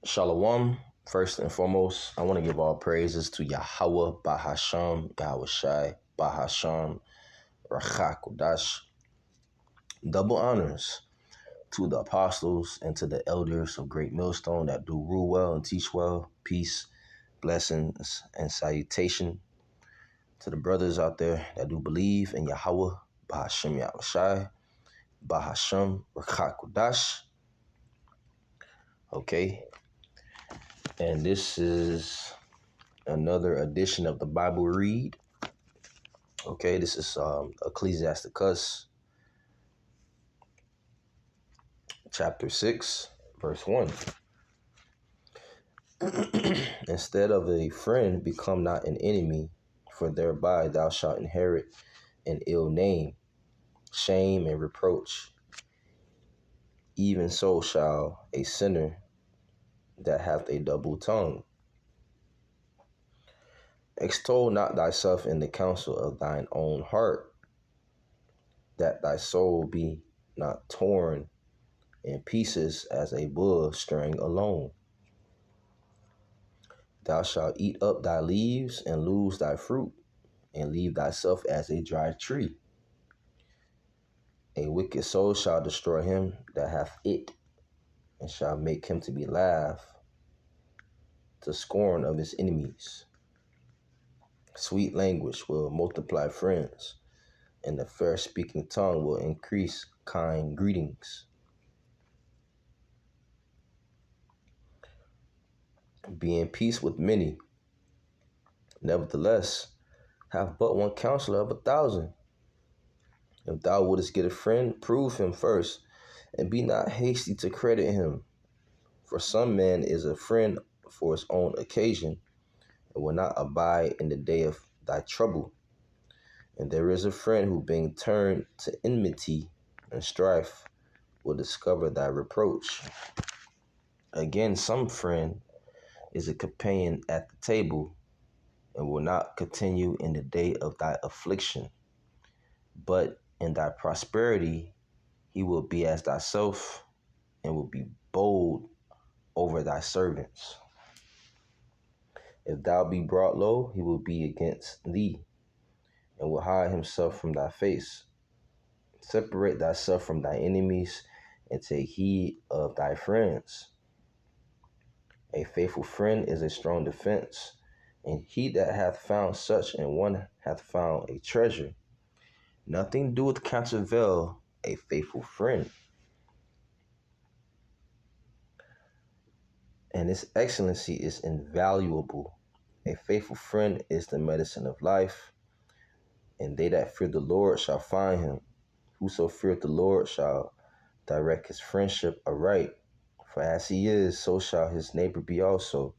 Shalom. First and foremost, I want to give all praises to Yahweh, Bahasham, Yahweh Shai, Bahasham, Rachakodash. Double honors to the apostles and to the elders of Great Millstone that do rule well and teach well. Peace, blessings, and salutation to the brothers out there that do believe in Yahweh, Bahasham, Yahweh Shai, Bahasham, Rachakodash. Okay. And this is another edition of the Bible read. Okay, this is Ecclesiasticus chapter 6, verse 1. Instead of a friend, become not an enemy, for thereby thou shalt inherit an ill name, shame, and reproach. Even so shall a sinner that hath a double tongue. Extol not thyself in the counsel of thine own heart, that thy soul be not torn in pieces as a bull straying alone. Thou shalt eat up thy leaves and lose thy fruit, and leave thyself as a dry tree. A wicked soul shall destroy him that hath it, and shall make him to be laughed to scorn of his enemies. Sweet language will multiply friends, and the fair speaking tongue will increase kind greetings. Be in peace with many. Nevertheless, have but one counselor of 1,000. If thou wouldest get a friend, prove him first, and be not hasty to credit him. For some man is a friend for his own occasion, and will not abide in the day of thy trouble. And there is a friend who, being turned to enmity and strife, will discover thy reproach. Again, some friend is a companion at the table, and will not continue in the day of thy affliction. But in thy prosperity he will be as thyself, and will be bold over thy servants. If thou be brought low, he will be against thee, and will hide himself from thy face. Separate thyself from thy enemies, and take heed of thy friends. A faithful friend is a strong defense, and he that hath found such an one hath found a treasure. Nothing doeth countervail a faithful friend, and its excellency is invaluable. A faithful friend is the medicine of life, and they that fear the Lord shall find him. Whoso feareth the Lord shall direct his friendship aright, for as he is, so shall his neighbor be also.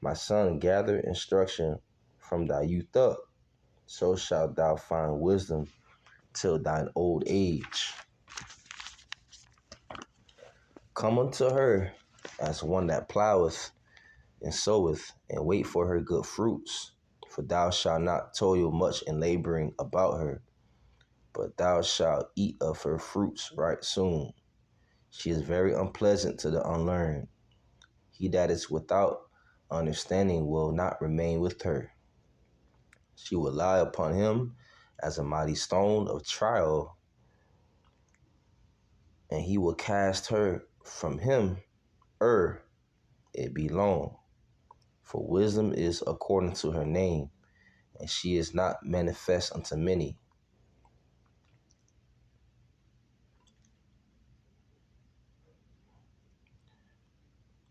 My son, gather instruction from thy youth up, so shalt thou find wisdom till thine old age. Come unto her as one that ploweth and soweth, and wait for her good fruits. For thou shalt not toil much in laboring about her, but thou shalt eat of her fruits right soon. She is very unpleasant to the unlearned. He that is without understanding will not remain with her. She will lie upon him as a mighty stone of trial, and he will cast her from him ere it be long. For wisdom is according to her name, and she is not manifest unto many.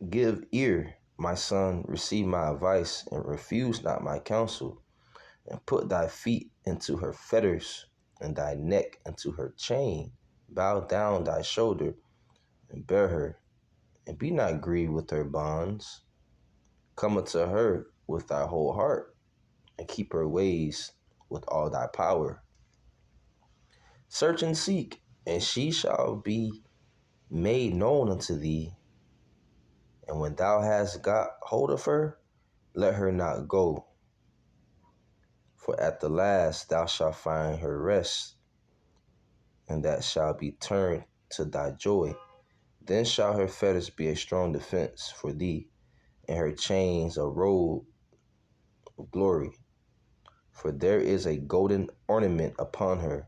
Give ear, my son, receive my advice, and refuse not my counsel, and put thy feet into her fetters, and thy neck into her chain. Bow down thy shoulder, and bear her, and be not grieved with her bonds. Come unto her with thy whole heart, and keep her ways with all thy power. Search and seek, and she shall be made known unto thee. And when thou hast got hold of her, let her not go. For at the last thou shalt find her rest, and that shall be turned to thy joy. Then shall her fetters be a strong defense for thee, and her chains a robe of glory. For there is a golden ornament upon her,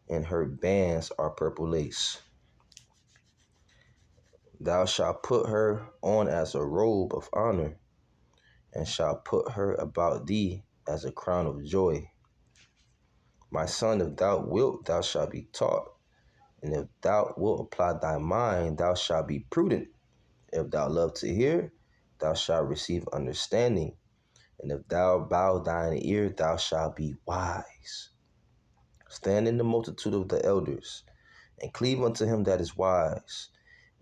and her bands are purple lace. Thou shalt put her on as a robe of honor, and shalt put her about thee as a crown of joy. My son, if thou wilt, thou shalt be taught, and if thou wilt apply thy mind, thou shalt be prudent. If thou love to hear, thou shalt receive understanding, and if thou bow thine ear, thou shalt be wise. Stand in the multitude of the elders, and cleave unto him that is wise.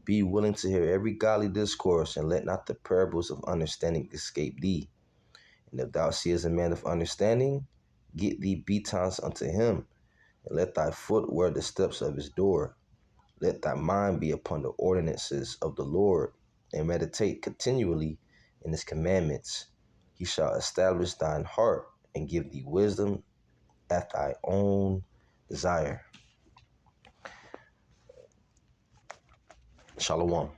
Be willing to hear every godly discourse, and let not the parables of understanding escape thee. And if thou seest a man of understanding, get thee betimes unto him, and let thy foot wear the steps of his door. Let thy mind be upon the ordinances of the Lord, and meditate continually in his commandments. He shall establish thine heart, and give thee wisdom at thy own desire. Shalom.